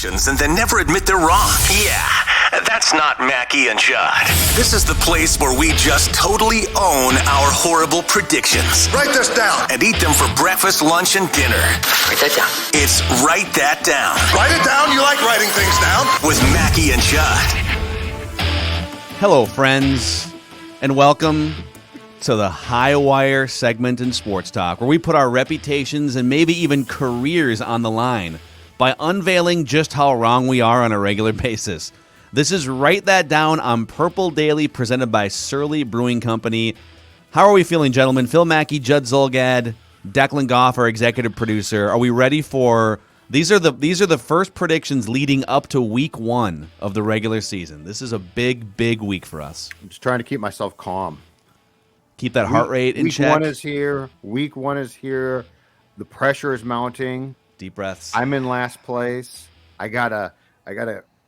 predictions and then never admit they're wrong. Yeah, that's not Mackie and Judd. This is the place where we just totally own our horrible predictions. Write this down. And eat them for breakfast, lunch, and dinner. Write that down. It's Write That Down. Write it down. You like writing things down. With Mackie and Judd. Hello, friends, and welcome to the High Wire segment in Sports Talk, where we put our reputations and maybe even careers on the line by unveiling just how wrong we are on a regular basis. This is Write That Down on Purple Daily, presented by Surly Brewing Company. How are we feeling, gentlemen? Phil Mackey, Judd Zulgad, Declan Goff, our executive producer. Are we ready for... These are the first predictions leading up to week 1 of the regular season. This is a big, big week for us. I'm just trying to keep myself calm. Keep that heart rate in check. Week 1 is here. Week 1 is here. The pressure is mounting. Deep breaths. I'm in last place. I gotta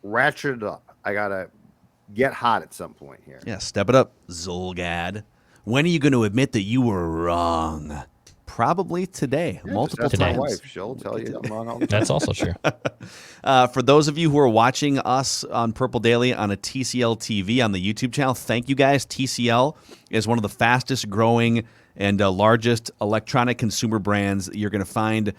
ratchet it up. I gotta get hot at some point here. Yeah, step it up, Zulgad. When are you going to admit that you were wrong? Probably today, multiple That's times. my wife. She'll tell you I'm wrong all the time. That's also true. For those of you who are watching us on Purple Daily on a TCL TV on the YouTube channel, thank you guys. TCL is one of the fastest growing and largest electronic consumer brands that you're going to find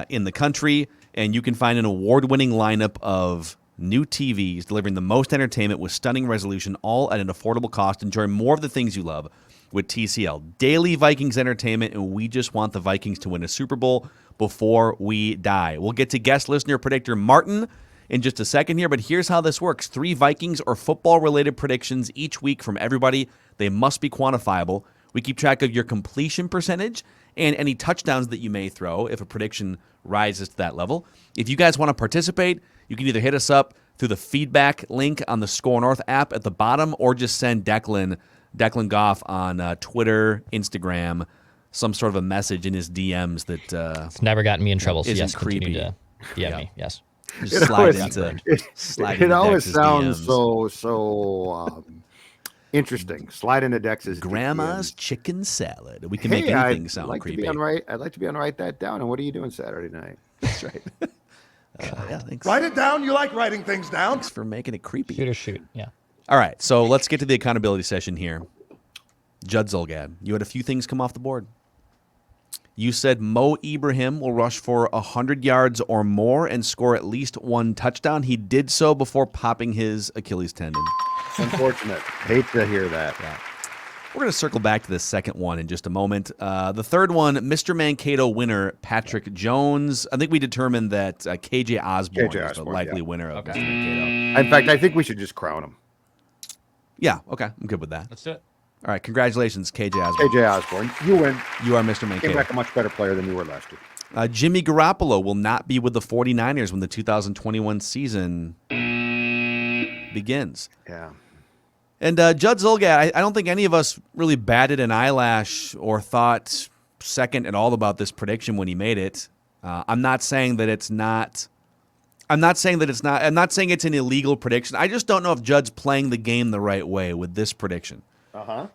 in the country. And you can find an award-winning lineup of new TVs delivering the most entertainment with stunning resolution, all at an affordable cost. Enjoy more of the things you love with TCL. Daily Vikings entertainment, and we just want the Vikings to win a Super Bowl before we die. We'll get to guest listener predictor Martin in just a second here, but here's how this works. 3 Vikings or football-related predictions each week from everybody. They must be quantifiable. We keep track of your completion percentage and any touchdowns that you may throw if a prediction rises to that level. If you guys want to participate, you can either hit us up through the feedback link on the Score North app at the bottom, or just send Declan Goff on Twitter, Instagram, some sort of a message in his DMs that It's never gotten me in trouble, so isn't yes, creepy. continue to DM me, yes. just slide into It always Dex's sounds DMs. so interesting. Slide into Dex's Grandma's DMs. chicken salad. We can make anything I'd sound like creepy. I'd like to be on Write That Down. And what are you doing Saturday night? That's right. Yeah, thanks. Write it down. You like writing things down. Thanks for making it creepy. Shoot or shoot, yeah. All right, so let's get to the accountability session here. Judd Zulgad, you had a few things come off the board. You said Mo Ibrahim will rush for 100 yards or more and score at least 1 touchdown. He did so before popping his Achilles tendon. Unfortunate. Hate to hear that. Yeah. We're going to circle back to the second one in just a moment. The third one, Mr. Mankato winner, Patrick Jones. I think we determined that KJ Osborne is the likely winner of Mr. Mankato. In fact, I think we should just crown him. Yeah, okay. I'm good with that. Let's do it. All right, congratulations, KJ Osborne. KJ Osborne, you win. You are Mr. Came Mankato. back a much better player than you were last year. Jimmy Garoppolo will not be with the 49ers when the 2021 season begins. Yeah. And Judd Zulgad, I don't think any of us really batted an eyelash or thought second at all about this prediction when he made it. I'm not saying it's an illegal prediction. I just don't know if Judd's playing the game the right way with this prediction.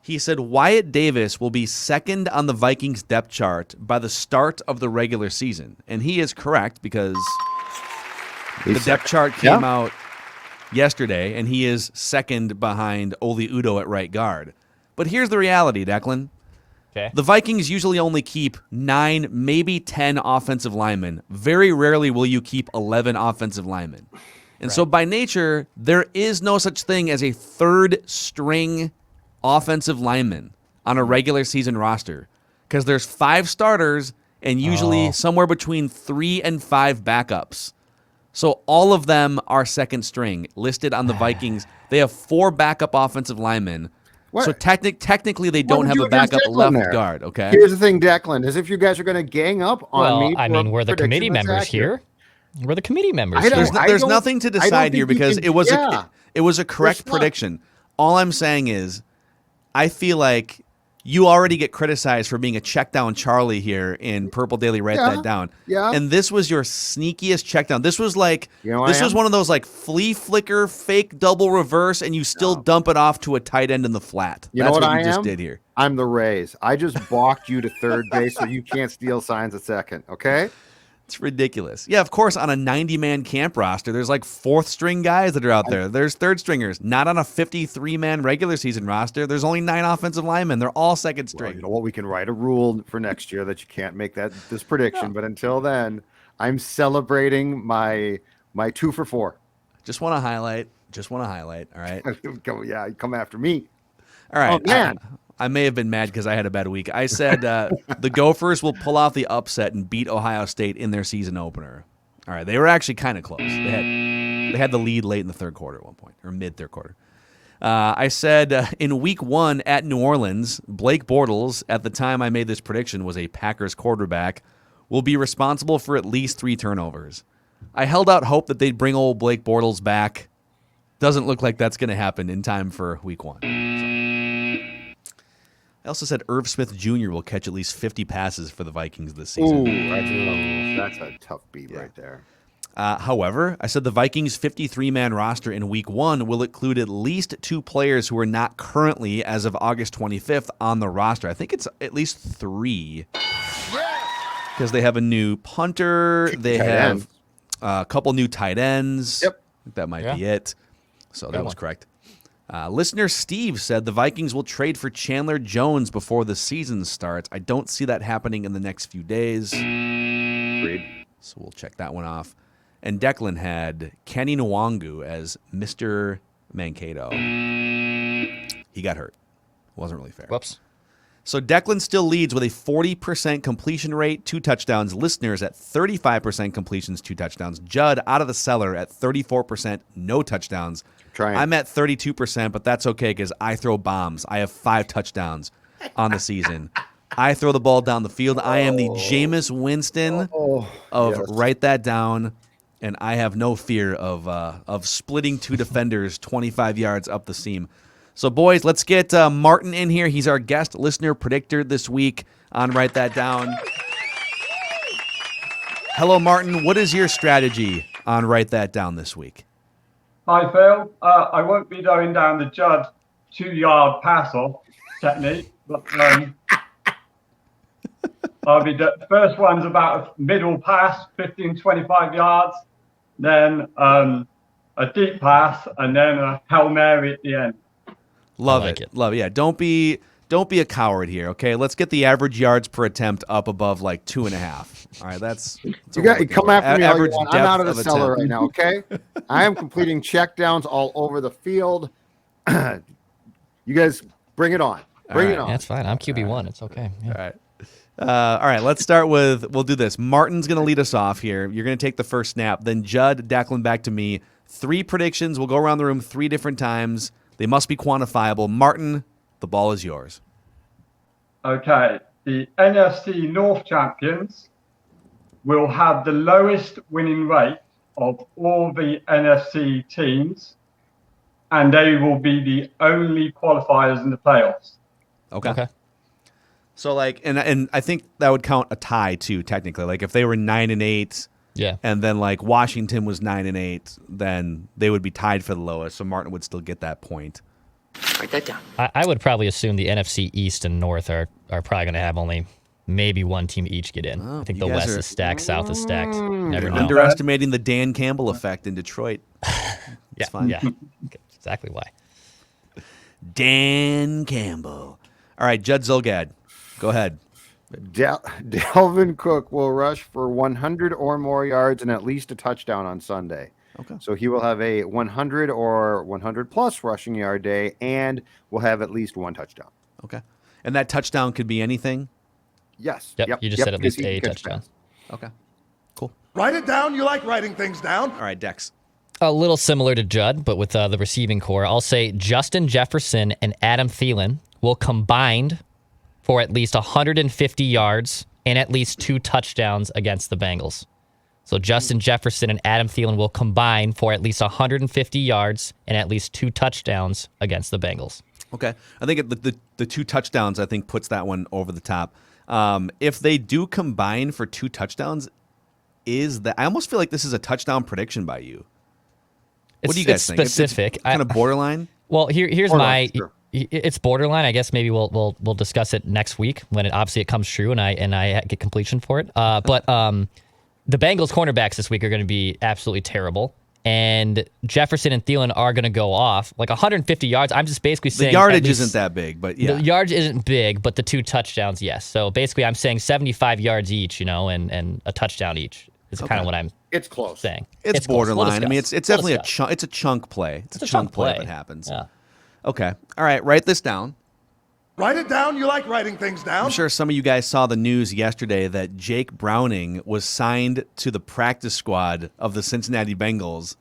He said Wyatt Davis will be second on the Vikings depth chart by the start of the regular season. And he is correct because the depth chart came out yesterday, and he is second behind Oli Udoh at right guard. But here's the reality, Declan. Okay. The Vikings usually only keep 9, maybe 10 offensive linemen. Very rarely will you keep 11 offensive linemen. And so by nature, there is no such thing as a third-string offensive lineman on a regular season roster because there's 5 starters and usually somewhere between 3 and 5 backups. So all of them are second string listed on the Vikings. They have 4 backup offensive linemen. What? So technically they don't have a would you backup against Declan left there? guard, okay? Here's the thing, Declan, as if you guys are going to gang up on me. Well, I mean, we're the committee members here. We're the committee members here. There's nothing to decide here because it was a correct There's not. prediction. All I'm saying is I feel like you already get criticized for being a check down Charlie here in Purple Daily. Write that down. Yeah. And this was your sneakiest check down. This was like this was one of those like flea flicker, fake double reverse, and you still dump it off to a tight end in the flat. You That's know what you I just am? did here. I'm the Rays. I just balked you to third base so you can't steal signs at second, okay? It's ridiculous. Yeah, of course, on a 90-man camp roster, there's like fourth-string guys that are out there. There's third-stringers. Not on a 53-man regular season roster. There's only 9 offensive linemen. They're all second-string. Well, you know what? We can write a rule for next year that you can't make this prediction. But until then, I'm celebrating my 2 for 4. Just want to highlight. All right. Yeah, come after me. All right. Oh, man. I may have been mad because I had a bad week. I said the Gophers will pull off the upset and beat Ohio State in their season opener. All right, they were actually kind of close. They had the lead late in the third quarter at one point, or mid-third quarter. I said in week 1 at New Orleans, Blake Bortles, at the time I made this prediction, was a Packers quarterback, will be responsible for at least 3 turnovers. I held out hope that they'd bring old Blake Bortles back. Doesn't look like that's going to happen in time for week 1. I also said Irv Smith Jr. will catch at least 50 passes for the Vikings this season. Ooh, that's a tough beat right there. However, I said the Vikings' 53-man roster in Week 1 will include at least 2 players who are not currently, as of August 25th, on the roster. I think it's at least 3. Because they have a new punter. They have a couple new tight ends. Yep. That might be it. So that was correct. Listener Steve said the Vikings will trade for Chandler Jones before the season starts. I don't see that happening in the next few days. Agreed. So we'll check that one off. And Declan had Kenny Nwangu as Mr. Mankato. He got hurt. Wasn't really fair. Whoops. So Declan still leads with a 40% completion rate, 2 touchdowns. Listeners at 35% completions, 2 touchdowns. Judd out of the cellar at 34%, no touchdowns. I'm at 32%, but that's okay because I throw bombs. I have 5 touchdowns on the season. I throw the ball down the field. I am the Jameis Winston of Write That Down, and I have no fear of splitting 2 defenders 25 yards up the seam. So, boys, let's get Martin in here. He's our guest listener predictor this week on Write That Down. Hello, Martin. What is your strategy on Write That Down this week? Hi, Phil. I won't be going down the Judd 2-yard pass-off technique, but I'll be the first one's about a middle pass, 15, 25 yards, then a deep pass, and then a Hail Mary at the end. Love it. Love it. Yeah, don't be a coward here, okay? Let's get the average yards per attempt up above like 2.5. All right, that's you got come after me. Average I'm out of the cellar attempt. right now, okay? I am completing checkdowns all over the field. You guys bring it on. Bring it on. That's fine. I'm QB1. It's okay. Yeah. All right, let's start with, we'll do this. Martin's going to lead us off here. You're going to take the first snap. Then Judd, Declan, back to me. 3 predictions. We'll go around the room 3 different times. They must be quantifiable. Martin, the ball is yours. Okay. The NFC North champions will have the lowest winning rate of all the NFC teams, and they will be the only qualifiers in the playoffs. Okay. So, like, and I think that would count a tie, too, technically. Like, if they were 9-8, and then, like, Washington was 9-8, then they would be tied for the lowest, so Martin would still get that point. Write that down. I would probably assume the NFC East and North are probably going to have only maybe 1 team each get in. I think the West is stacked, South is stacked. Never know. Underestimating the Dan Campbell effect in Detroit. Yeah, fine. Yeah, exactly why. Dan Campbell. All right, Judd Zolgad, go ahead. Dalvin Cook will rush for 100 or more yards and at least a touchdown on Sunday. Okay. So he will have a 100 or 100-plus rushing yard day and will have at least 1 touchdown. Okay. And that touchdown could be anything? Yes. Yep. You just said at least a touchdown. Okay. Cool. Write it down. You like writing things down. All right, Dex. A little similar to Judd, but with the receiving core. I'll say Justin Jefferson and Adam Thielen will combined for at least 150 yards and at least 2 touchdowns against the Bengals. So Justin Jefferson and Adam Thielen will combine for at least 150 yards and at least 2 touchdowns against the Bengals. Okay. I think the 2 touchdowns, I think, puts that one over the top. If they do combine for 2 touchdowns, I almost feel like this is a touchdown prediction by you. What do you guys think? Specific. It's kind of borderline? Well, here's Borderline, my... sure. It's borderline. I guess maybe we'll discuss it next week when it comes true and I get completion for it. But the Bengals cornerbacks this week are going to be absolutely terrible. And Jefferson and Thielen are going to go off. Like 150 yards, I'm just basically saying... The yardage isn't that big, but yeah. The yardage isn't big, but the 2 touchdowns, yes. So basically I'm saying 75 yards each, and a touchdown each is kind of what I'm It's close. saying. It's close. We'll borderline. I mean, discuss. it's definitely a chunk. It's a chunk play. It's a chunk play if it happens. Yeah. Okay. All right. Write this down. Write it down. You like writing things down. I'm sure some of you guys saw the news yesterday that Jake Browning was signed to the practice squad of the Cincinnati Bengals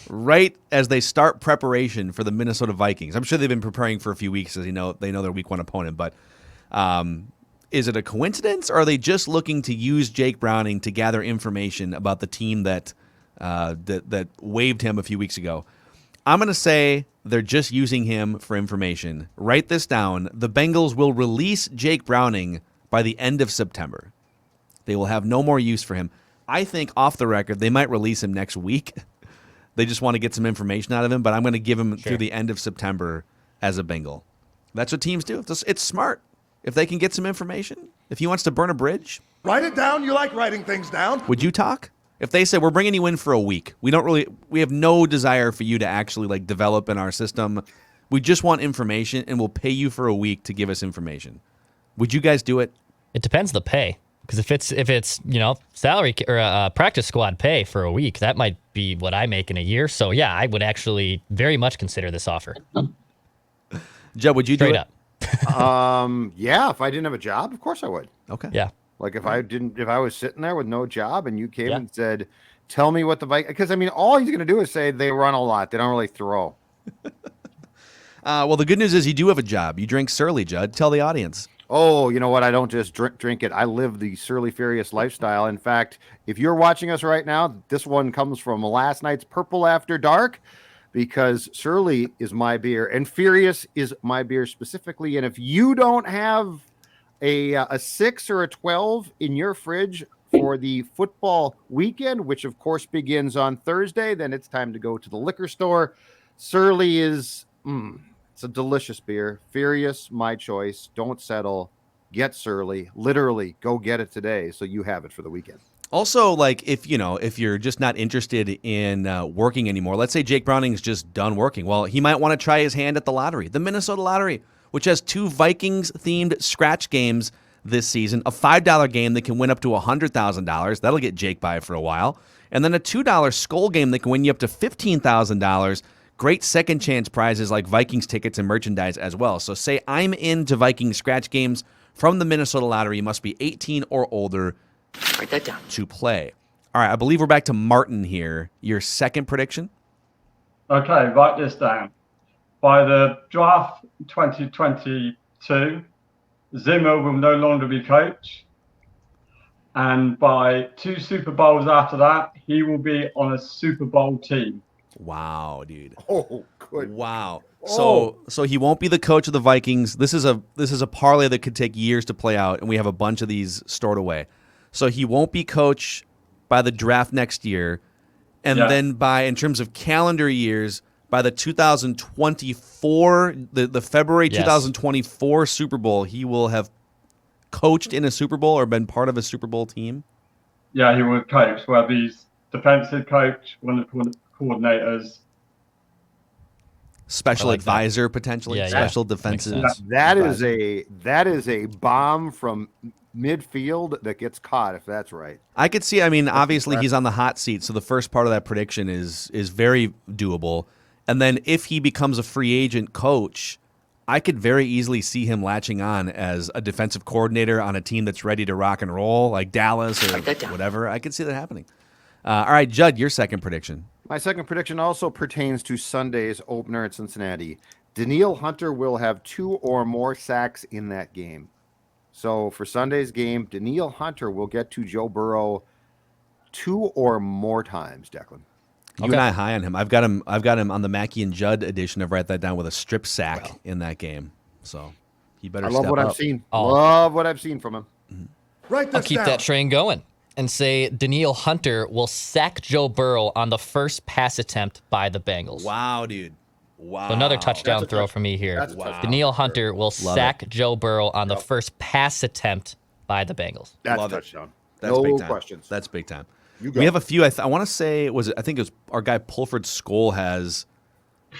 right as they start preparation for the Minnesota Vikings. I'm sure they've been preparing for a few weeks as they know their week 1 opponent, but is it a coincidence, or are they just looking to use Jake Browning to gather information about the team that waived him a few weeks ago? I'm going to say they're just using him for information. Write this down. The Bengals will release Jake Browning by the end of September. They will have no more use for him. I think, off the record, they might release him next week. They just want to get some information out of him, but I'm going to give him through the end of September as a Bengal. That's what teams do. It's smart. If they can get some information, if he wants to burn a bridge. Write it down. You like writing things down. Would you talk? If they say, we're bringing you in for a week, we have no desire for you to actually develop in our system. We just want information, and we'll pay you for a week to give us information. Would you guys do it? It depends the pay. Because if it's salary or practice squad pay for a week, that might be what I make in a year. So yeah, I would actually very much consider this offer. Joe, would you do it? Up. Yeah, if I didn't have a job, of course I would. Okay. Yeah. Like if I was sitting there with no job and you came and said, "Tell me what the Vikings," because I mean, all he's going to do is say they run a lot. They don't really throw. Well, the good news is you do have a job. You drink Surly, Judd. Tell the audience. Oh, you know what? I don't just drink it. I live the Surly Furious lifestyle. In fact, if you're watching us right now, this one comes from last night's Purple After Dark, because Surly is my beer and Furious is my beer specifically. And if you don't have a 6 or a 12 in your fridge for the football weekend, which of course begins on Thursday, then it's time to go to the liquor store. Surly is... it's a delicious beer. Furious, my choice. Don't settle. Get Surly. Literally, go get it today so you have it for the weekend. Also, if you're just not interested in working anymore, let's say Jake Browning's just done working. Well, he might want to try his hand at the lottery, the Minnesota Lottery, which has 2 Vikings-themed scratch games this season, a $5 game that can win up to $100,000. That'll get Jake by for a while. And then a $2 Skull game that can win you up to $15,000. Great second chance prizes like Vikings tickets and merchandise as well. So say I'm into Vikings scratch games from the Minnesota Lottery. You must be 18 or older Write that down. to play. All right, I believe we're back to Martin here. Your second prediction? Okay, write this down. By the draft 2022, Zimmer will no longer be coach. And by 2 Super Bowls after that, he will be on a Super Bowl team. Wow, dude. Oh, good. Wow. So he won't be the coach of the Vikings. This is a parlay that could take years to play out, and we have a bunch of these stored away. So he won't be coach by the draft next year, and then in terms of calendar years, by the 2024, the February 2024 Super Bowl, he will have coached in a Super Bowl or been part of a Super Bowl team. Yeah, he will coach. Whether he's defensive coach, one of the coordinators, special advisor potentially, special defensive. That is a bomb from midfield that gets caught, if that's right. I could see. I mean, obviously he's on the hot seat, so the first part of that prediction is very doable. And then if he becomes a free agent coach, I could very easily see him latching on as a defensive coordinator on a team that's ready to rock and roll, like Dallas or whatever. I could see that happening. All right, Judd, your second prediction. My second prediction also pertains to Sunday's opener at Cincinnati. Danielle Hunter will have 2 or more sacks in that game. So for Sunday's game, Danielle Hunter will get to Joe Burrow 2 or more times, Declan. You and I high on him. I've got him on the Mackey and Judd edition of Write That Down with a strip sack in that game. So he better step up. I love what I've seen. Love what I've seen from him. Write this I'll keep down. that train going and say Danielle Hunter will sack Joe Burrow on the first pass attempt by the Bengals. Wow, dude. Wow. So another touchdown throw for me here. Danielle Hunter will sack Joe Burrow on the first pass attempt by the Bengals. That's a touchdown. That's no big time. questions. That's big time. We have a few. I want to say I think it was our guy Pulford Skoll has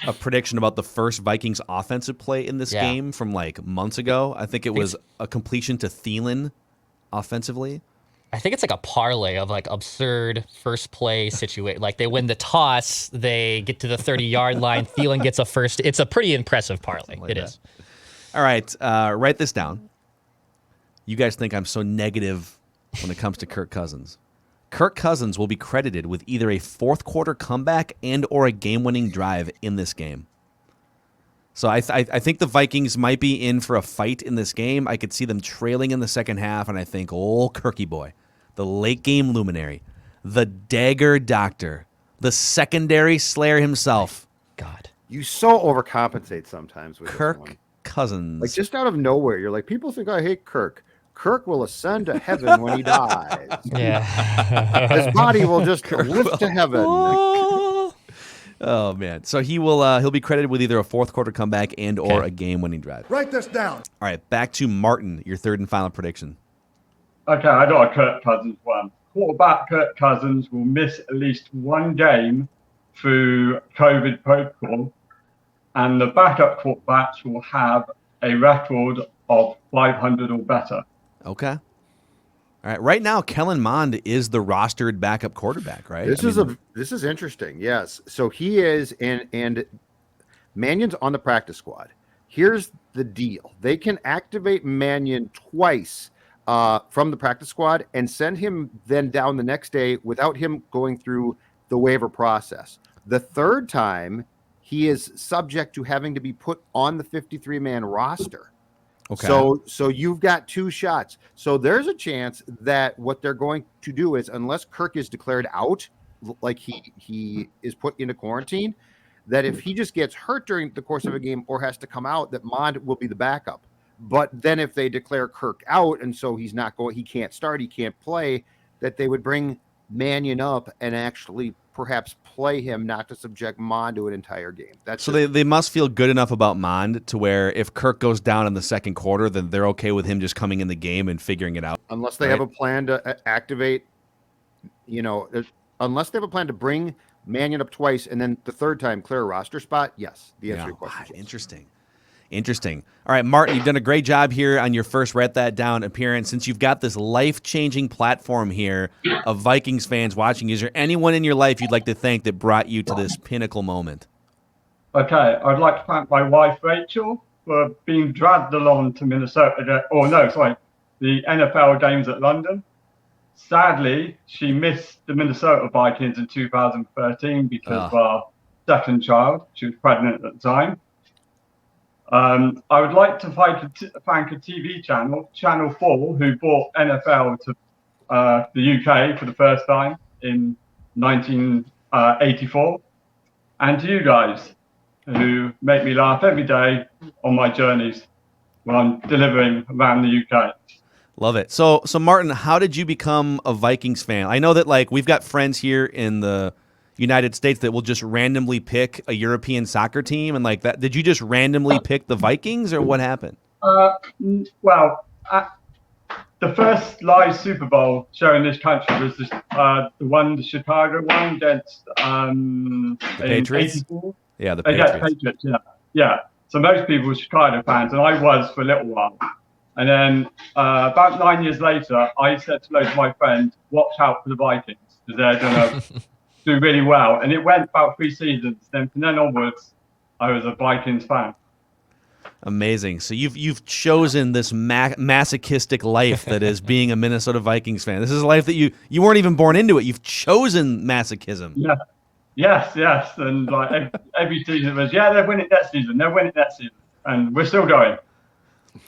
a prediction about the first Vikings offensive play in this game from like months ago. I think it was a completion to Thielen offensively. I think it's like a parlay of like absurd first play situation. Like they win the toss, they get to the 30-yard line, Thielen gets a first. It's a pretty impressive parlay. It is. All right, write this down. You guys think I'm so negative when it comes to Kirk Cousins. Kirk Cousins will be credited with either a fourth quarter comeback and or a game-winning drive in this game. So I think the Vikings might be in for a fight in this game. I could see them trailing in the second half, and I think, Kirky boy, the late-game luminary, the dagger doctor, the secondary slayer himself. God. You so overcompensate sometimes with Kirk this one. Cousins. Like just out of nowhere, you're like, people think I hate Kirk. Kirk will ascend to heaven when he dies. Yeah. His body will just lift to heaven. Oh man! So he'll be credited with either a fourth quarter comeback and or a game-winning drive. Write this down. All right, back to Martin. Your third and final prediction. Okay, I got a Kirk Cousins one. Quarterback Kirk Cousins will miss at least one game through COVID protocol, and the backup quarterbacks will have a record of 500 or better. Okay. All right. Right now, Kellen Mond is the rostered backup quarterback, right? This is interesting. Yes. So he is, and Mannion's on the practice squad. Here's the deal: they can activate Mannion twice from the practice squad and send him then down the next day without him going through the waiver process. The third time, he is subject to having to be put on the 53-man roster. Okay. So you've got two shots. So there's a chance that what they're going to do is, unless Kirk is declared out, like he is put into quarantine, that if he just gets hurt during the course of a game or has to come out, that Mond will be the backup. But then if they declare Kirk out and so he can't start, he can't play, that they would bring Mannion up and actually perhaps play him, not to subject Mond to an entire game. They must feel good enough about Mond to where if Kirk goes down in the second quarter, then they're okay with him just coming in the game and figuring it out. Unless they have a plan to activate, unless they have a plan to bring Mannion up twice and then the third time clear a roster spot, yes. The answer to your question. Interesting. All right, Martin, you've done a great job here on your first Write That Down appearance. Since you've got this life-changing platform here of Vikings fans watching, is there anyone in your life you'd like to thank that brought you to this pinnacle moment? Okay, I'd like to thank my wife, Rachel, for being dragged along to Minnesota, the NFL games at London. Sadly, she missed the Minnesota Vikings in 2013 because of our second child. She was pregnant at the time. I would like to thank a TV channel, Channel 4, who brought NFL to the UK for the first time in 1984. And to you guys, who make me laugh every day on my journeys when I'm delivering around the UK. Love it. So Martin, how did you become a Vikings fan? I know that we've got friends here in the United States that will just randomly pick a European soccer team and like that. Did you just randomly pick the Vikings or what happened? The first live Super Bowl show in this country was the Chicago one against the Patriots. 84. Yeah, the Patriots. Patriots. Yeah. So most people were Chicago fans, and I was for a little while. And then about 9 years later, I said to loads of my friends, "Watch out for the Vikings because they're going to do really well." And it went about 3 seasons. Then from then onwards, I was a Vikings fan. Amazing. So you've chosen this masochistic life that is being a Minnesota Vikings fan. This is a life that you weren't even born into it. You've chosen masochism. Yeah. Yes. And every season was, they're winning next season. And we're still going.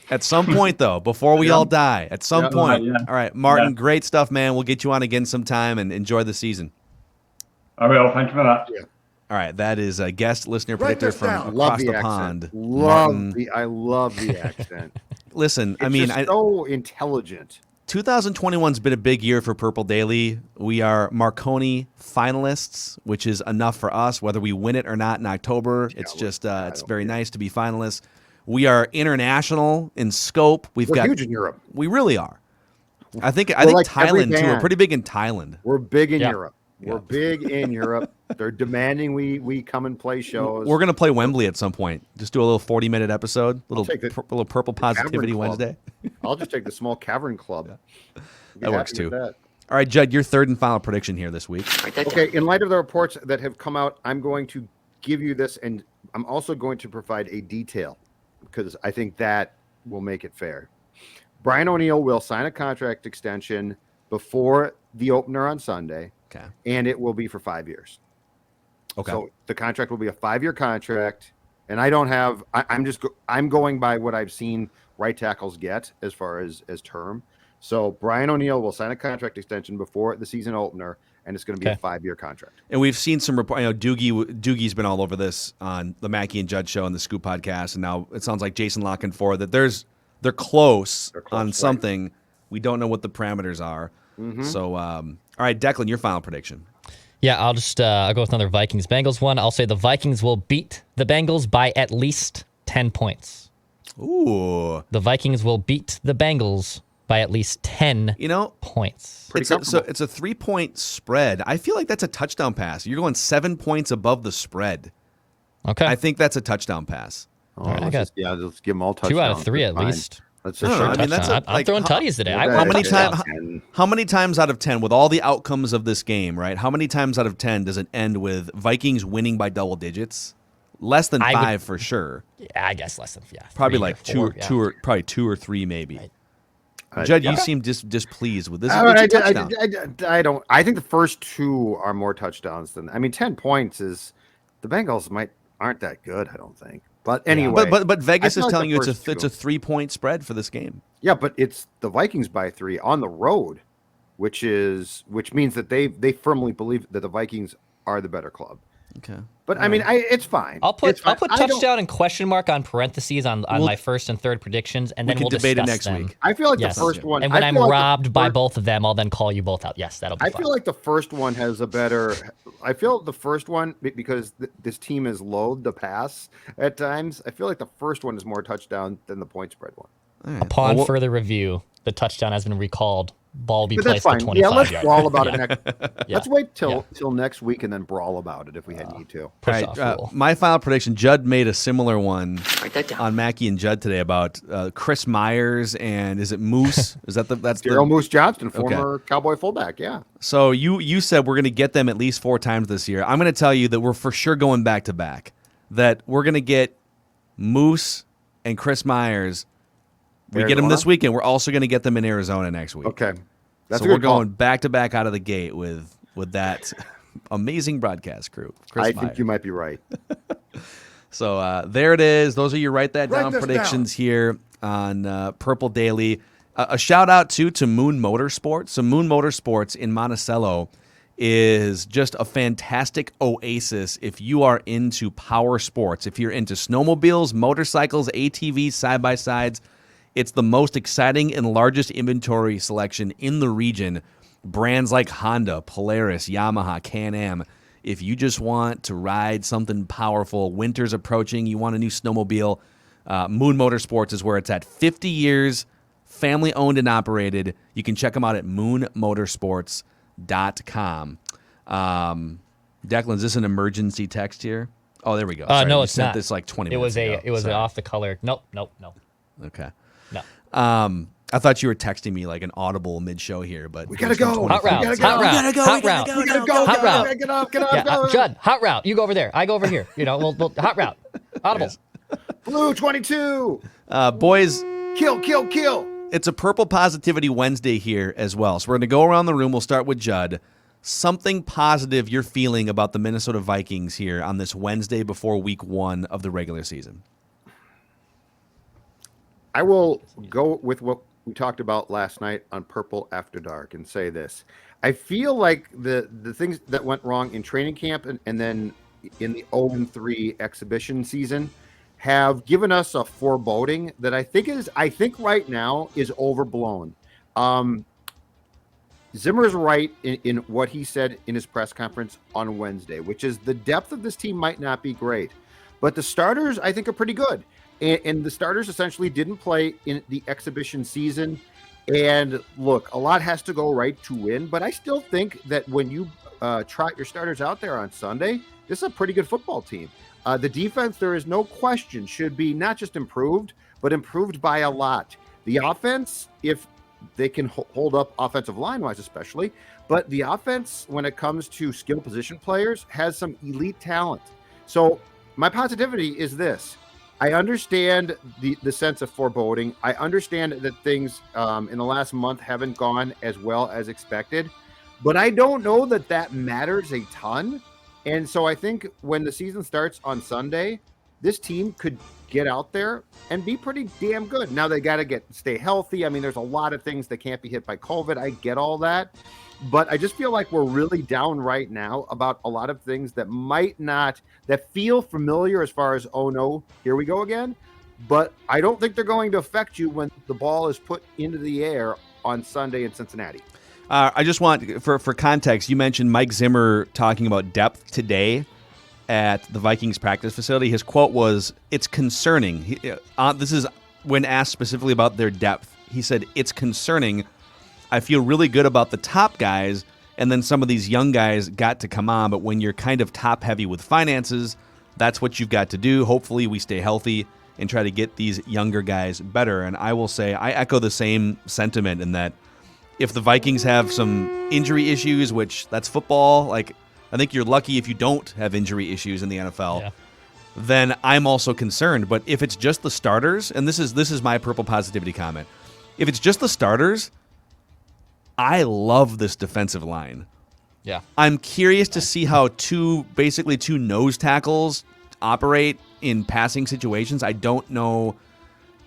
At some point, though, before we all die, at some point. Yeah. All right, Martin, great stuff, man. We'll get you on again sometime and enjoy the season. I will. Thank you for that. Yeah. All right, that is a guest listener predictor from across the pond. I love the accent. Listen, it's so intelligent. 2021's been a big year for Purple Daily. We are Marconi finalists, which is enough for us, whether we win it or not in October. It's just it's very nice to be finalists. We are international in scope. We're huge in Europe. We really are. I think like every Thailand too. We're band. pretty big in Thailand. We're big in Yeah. Europe. We're big in Europe. They're demanding we come and play shows. We're gonna play Wembley at some point. Just do a little 40-minute episode, little take the purple positivity Cavern Club. Wednesday. I'll just take the small cavern club. Be That works happy with too. that. All right, Judd, your third and final prediction here this week. Okay, in light of the reports that have come out, I'm going to give you this, and I'm also going to provide a detail because I think that will make it fair. Brian O'Neill will sign a contract extension before the opener on Sunday, Okay. and it will be for 5 years. Okay. So the contract will be a 5-year contract, and I don't have. I'm going by what I've seen right tackles get as far as term. So Brian O'Neill will sign a contract extension before the season opener, and it's going to be a 5-year contract. And we've seen some report. Doogie's been all over this on the Mackey and Judd show and the Scoop podcast, and now it sounds like Jason La Canfora that they're close on right? something. We don't know what the parameters are. So, all right, Declan, your final prediction. Yeah, I'll go with another Vikings Bengals one. I'll say the Vikings will beat the Bengals by at least 10 points. Ooh, The Vikings will beat the Bengals by at least 10 points. it's a 3-point spread. I feel like that's a touchdown pass. You're going 7 points above the spread. Okay. I think that's a touchdown pass. Oh, right, I let's got give them all touchdowns. 2 out of 3 That's at fine. least. That's I a don't know. sure I mean, that's touchdown. I'm throwing tutties today. I how want many touchdowns. How many times out of 10, with all the outcomes of this game, right? How many times out of 10 does it end with Vikings winning by double digits? Less than 5 for sure. Yeah, I guess less than Probably 3 like or 4, two or probably 2 or 3 maybe. Right. Judd, you seem displeased with this. I don't. I think the first 2 are more touchdowns than. I mean, 10 points is. The Bengals aren't that good. I don't think. But anyway, but Vegas I is feel telling like you the it's first a 2. 3-point spread for this game. Yeah, but it's the Vikings by 3 on the road, which means that they firmly believe that the Vikings are the better club. Okay. But I mean, it's fine. I'll put It's fine. I don't- touchdown and question mark on parentheses on my first and third predictions, and then We can we'll debate it discuss next them. week. I feel like Yes. the first one. And when I I'm feel like the robbed by first- both of them, I'll then call you both out. Yes, that'll be I fun. feel like the first one has a better. I feel the first one because this team is loathed the pass at times. I feel like the first one is more touchdown than the point spread one. All right. Upon Well, further review, the touchdown has been recalled. Ball will be But that's placed at fine. 25 Yeah, let's yards. brawl about it next. Yeah. Let's wait till next week and then brawl about it if we need to. Push all right, off rule. my final prediction, Judd made a similar one on Mackey and Judd today about Chris Myers and is it Moose? Is that that's Daryl Moose Johnston, former Cowboy fullback. Yeah. So you said we're going to get them at least 4 times this year. I'm going to tell you that we're for sure going back to back. That we're going to get Moose and Chris Myers. We get them this weekend. We're also going to get them in Arizona next week. Okay. That's so a we're good call. going back to back out of the gate with that amazing broadcast crew. Chris I Myers. think you might be right. So there it is. Those are your write that Write down this predictions here on Purple Daily. A shout out to Moon Motorsports. So Moon Motorsports in Monticello is just a fantastic oasis if you are into power sports. If you're into snowmobiles, motorcycles, ATVs, side-by-sides, it's the most exciting and largest inventory selection in the region. Brands like Honda, Polaris, Yamaha, Can-Am. If you just want to ride something powerful, winter's approaching, you want a new snowmobile, Moon Motorsports is where it's at. 50 years, family owned and operated. You can check them out at moonmotorsports.com. Declan, is this an emergency text here? Oh, there we go. Sorry, No, you it's sent not. this like 20 It minutes was ago. it was Sorry. off the color. Nope. Okay. No. I thought you were texting me like an audible mid-show here, but We gotta go. Hot route. gotta Hot go. route. We gotta Hot route. We gotta go. Hot route. Get up. Get up. Yeah, go. Judd, hot route. You go over there. I go over here. You know, we'll hot route. Audible. Blue 22. boys, Kill. it's a Purple Positivity Wednesday here as well. So we're going to go around the room. We'll start with Judd. Something positive you're feeling about the Minnesota Vikings here on this Wednesday before week 1 of the regular season. I will go with what we talked about last night on Purple After Dark and say this. I feel like the things that went wrong in training camp and then in the 0-3 exhibition season have given us a foreboding that I think right now is overblown. Zimmer's right in what he said in his press conference on Wednesday, which is the depth of this team might not be great, but the starters I think are pretty good. And the starters essentially didn't play in the exhibition season. And look, a lot has to go right to win, but I still think that when you trot your starters out there on Sunday, this is a pretty good football team. The defense, there is no question, should be not just improved, but improved by a lot. The offense, if they can hold up offensive line-wise especially, but the offense, when it comes to skill position players, has some elite talent. So my positivity is this. I understand the sense of foreboding. I understand that things in the last month haven't gone as well as expected, but I don't know that that matters a ton. And so I think when the season starts on Sunday, this team could get out there and be pretty damn good. Now they got to stay healthy. I mean, there's a lot of things that can't be hit by COVID. I get all that. But I just feel like we're really down right now about a lot of things that that feel familiar as far as, oh no, here we go again. But I don't think they're going to affect you when the ball is put into the air on Sunday in Cincinnati. I just want, for context, you mentioned Mike Zimmer talking about depth today at the Vikings practice facility. His quote was, "It's concerning." This is when asked specifically about their depth. He said, "It's concerning. I feel really good about the top guys, and then some of these young guys got to come on, but when you're kind of top heavy with finances, that's what you've got to do. Hopefully we stay healthy and try to get these younger guys better." And I will say, I echo the same sentiment in that if the Vikings have some injury issues, which that's football, like I think you're lucky if you don't have injury issues in the NFL, then I'm also concerned. But if it's just the starters, and this is my purple positivity comment, if it's just the starters, I love this defensive line. Yeah. I'm curious to see how two nose tackles operate in passing situations. I don't know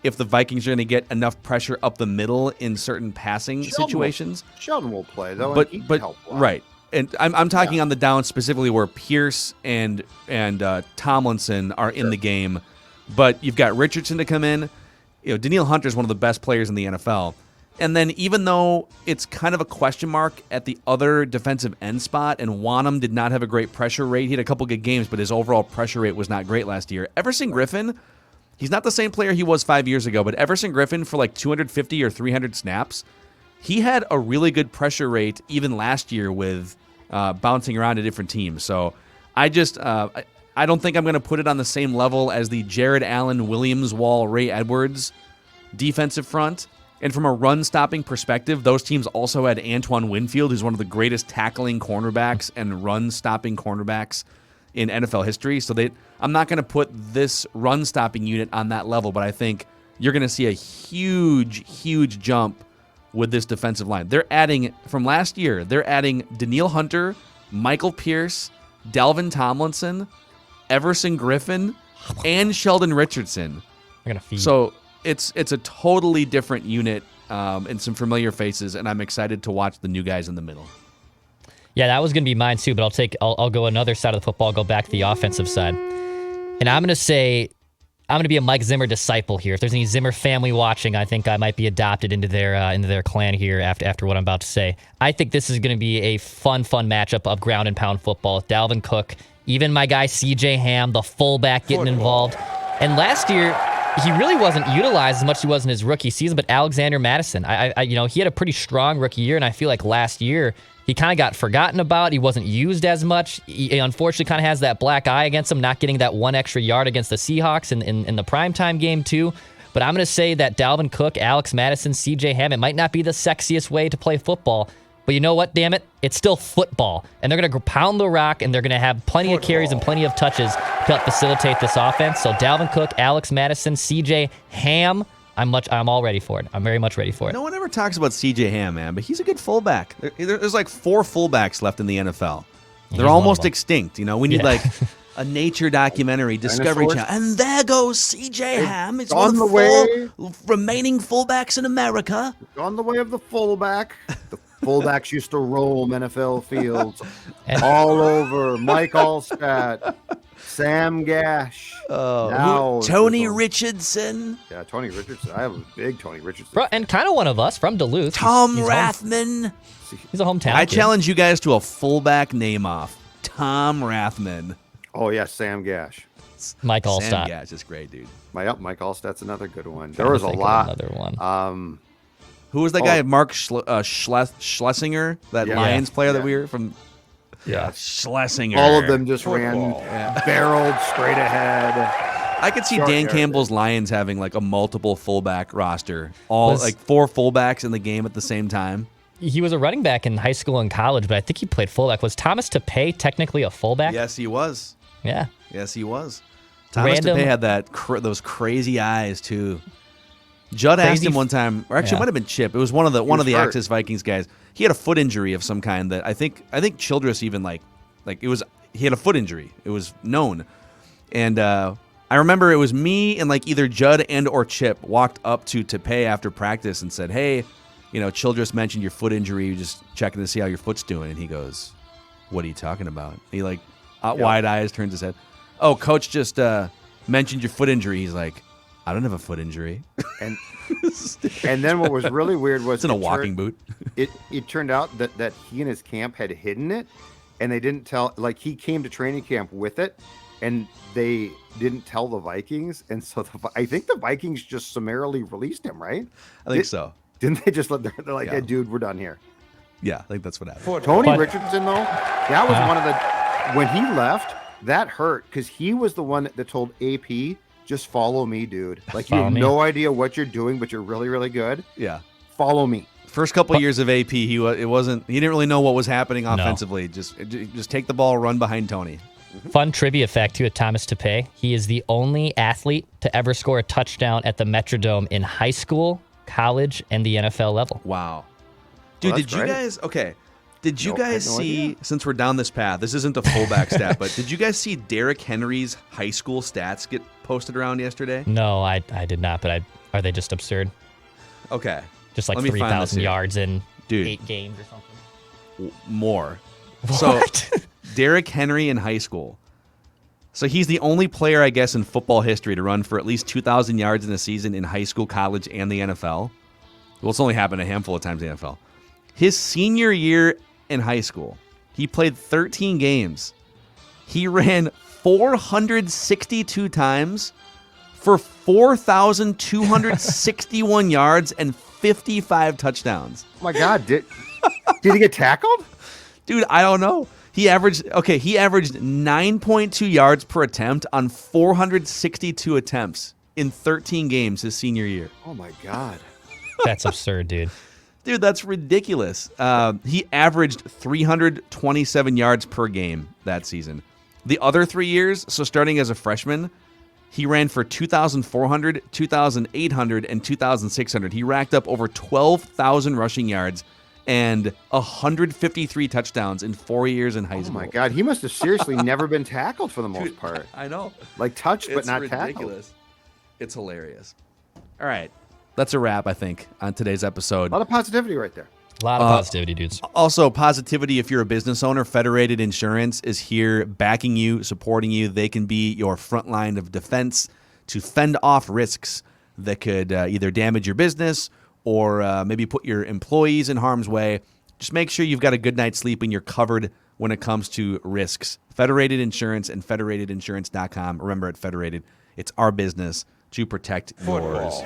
if the Vikings are going to get enough pressure up the middle in certain passing situations. Sheldon will play though, but and he can help a lot. Right. And I'm talking on the down specifically where Pierce and Tomlinson are in the game, but you've got Richardson to come in. Danielle Hunter is one of the best players in the NFL. And then even though it's kind of a question mark at the other defensive end spot, and Wanham did not have a great pressure rate. He had a couple good games, but his overall pressure rate was not great last year. Everson Griffin, he's not the same player he was 5 years ago, but Everson Griffin for like 250 or 300 snaps, he had a really good pressure rate even last year with bouncing around to different teams. So I don't think I'm going to put it on the same level as the Jared Allen, Williams, Wall, Ray Edwards defensive front. And from a run-stopping perspective, those teams also had Antoine Winfield, who's one of the greatest tackling cornerbacks and run-stopping cornerbacks in NFL history. So I'm not going to put this run-stopping unit on that level, but I think you're going to see a huge, huge jump with this defensive line. They're adding, from last year, they're adding Danielle Hunter, Michael Pierce, Dalvin Tomlinson, Everson Griffin, and Sheldon Richardson. They're going to feed. So it's a totally different unit and some familiar faces, and I'm excited to watch the new guys in the middle. Yeah, that was going to be mine too, but I'll go another side of the football, go back to the offensive side. And I'm going to say, I'm going to be a Mike Zimmer disciple here. If there's any Zimmer family watching, I think I might be adopted into their clan here after what I'm about to say. I think this is going to be a fun matchup of ground and pound football with Dalvin Cook, even my guy CJ Ham, the fullback getting involved. And last year, he really wasn't utilized as much as he was in his rookie season, but Alexander Madison, he had a pretty strong rookie year, and I feel like last year he kind of got forgotten about. He wasn't used as much. He unfortunately kind of has that black eye against him, not getting that one extra yard against the Seahawks in the primetime game too. But I'm going to say that Dalvin Cook, Alex Madison, CJ Ham, it might not be the sexiest way to play football, but you know what, damn it? It's still football. And they're going to pound the rock, and they're going to have plenty of carries and plenty of touches to help facilitate this offense. So Dalvin Cook, Alex Madison, CJ Ham, I'm all ready for it. I'm very much ready for it. No one ever talks about CJ Ham, man, but he's a good fullback. There's like 4 fullbacks left in the NFL. They're almost extinct. We need like a nature documentary, Discovery Channel. And there goes CJ Ham. It's one of the 4 remaining fullbacks in America. On the way of the fullback. The fullbacks used to roam NFL fields all over. Mike Allstat, Sam Gash. Tony Richardson. Yeah, Tony Richardson. I have a big Tony Richardson. Bro, and kind of one of us from Duluth. Tom Rathman. He's a hometown I kid. challenge you guys to a fullback name-off. Tom Rathman. Oh, yeah, Sam Gash. Mike Allstat. Sam Gash is great, dude. Mike Allstat's another good one. There was a lot. Another one. Who was that guy? Mark Schlesinger, that Lions player that we were from. Yeah. Schlesinger. All of them just ran, barreled straight ahead. I could see Short Dan yardage. Campbell's Lions having like a multiple fullback roster, like 4 fullbacks in the game at the same time. He was a running back in high school and college, but I think he played fullback. Was Thomas Tapeh technically a fullback? Yes, he was. Yeah. Yes, he was. Thomas Tapeh had those crazy eyes too. Judd asked him one time, or actually it might have been Chip. It was one of the Access Vikings guys. He had a foot injury of some kind that I think Childress even like it was. He had a foot injury. It was known, and I remember it was me and like either Judd and or Chip walked up to Tapeh after practice and said, "Hey, Childress mentioned your foot injury. Just checking to see how your foot's doing." And he goes, "What are you talking about?" He like wide eyes, turns his head. "Oh, coach just mentioned your foot injury." He's like, "I don't have a foot injury." And then what was really weird was it's in a walking boot. It turned out that he and his camp had hidden it, and they didn't tell. Like he came to training camp with it, and they didn't tell the Vikings, and so I think the Vikings just summarily released him, right? I think so. Didn't they just they're like, "Hey, dude, we're done here." Yeah, I think that's what happened. Tony Richardson, though, that was one of the when he left, that hurt because he was the one that told AP, "Just follow me, dude. Like you have no idea what you're doing, but you're really, really good. Yeah, follow me." First couple years of AP, he didn't really know what was happening offensively. Just take the ball, run behind Tony. Fun trivia fact too: at Thomas Tapeh, he is the only athlete to ever score a touchdown at the Metrodome in high school, college, and the NFL level. Wow, dude! Did you guys? Okay, did you guys see? Since we're down this path, this isn't a fullback stat, but did you guys see Derrick Henry's high school stats get posted around yesterday? No, I did not. But are they just absurd? Okay, just like 3,000 yards in 8 games or something. More. What? So Derrick Henry in high school. So he's the only player, I guess, in football history to run for at least 2,000 yards in a season in high school, college, and the NFL. Well, it's only happened a handful of times in the NFL. His senior year in high school, he played 13 games. He ran 462 times for 4,261 yards and 55 touchdowns. Oh my God, did he get tackled? Dude, I don't know. He averaged 9.2 yards per attempt on 462 attempts in 13 games his senior year. Oh my God. That's absurd, dude. Dude, that's ridiculous. He averaged 327 yards per game that season. The other 3 years, so starting as a freshman, he ran for 2,400, 2,800, and 2,600. He racked up over 12,000 rushing yards and 153 touchdowns in 4 years in high school. Oh my God, he must have seriously never been tackled for the most part. I know. Like touched, but not ridiculous. tackled. It's hilarious. All right. That's a wrap, I think, on today's episode. A lot of positivity right there. A lot of positivity, dudes. Also, positivity if you're a business owner. Federated Insurance is here backing you, supporting you. They can be your front line of defense to fend off risks that could either damage your business or maybe put your employees in harm's way. Just make sure you've got a good night's sleep and you're covered when it comes to risks. Federated Insurance and federatedinsurance.com. Remember, at Federated, it's our business to protect yours.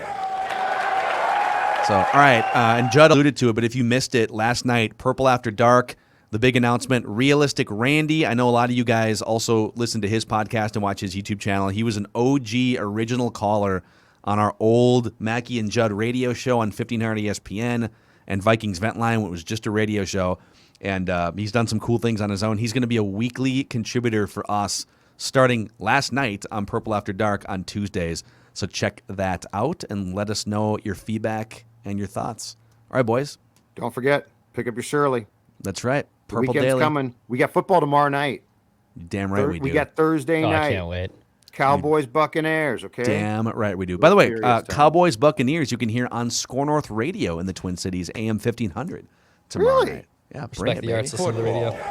So, all right, and Judd alluded to it, but if you missed it last night, Purple After Dark, the big announcement, Realistic Randy. I know a lot of you guys also listen to his podcast and watch his YouTube channel. He was an OG original caller on our old Mackie and Judd radio show on 1500 ESPN and Vikings Vent Line, which was just a radio show. And he's done some cool things on his own. He's going to be a weekly contributor for us starting last night on Purple After Dark on Tuesdays. So check that out and let us know your feedback and your thoughts. All right, boys. Don't forget, pick up your Shirley. That's right. The Purple weekend's Daily. coming. We got football tomorrow night. Damn right we do. We got Thursday night. I can't wait. Cowboys, Buccaneers, okay? Damn right we do. By the way, Cowboys, Buccaneers, you can hear on Score North Radio in the Twin Cities, AM 1500 tomorrow night. Yeah, bring Respect it, the arts, listen to the radio. That's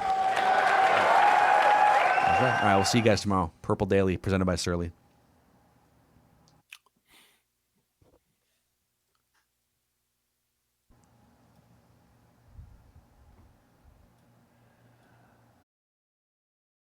right. All right, we'll see you guys tomorrow. Purple Daily, presented by Surly.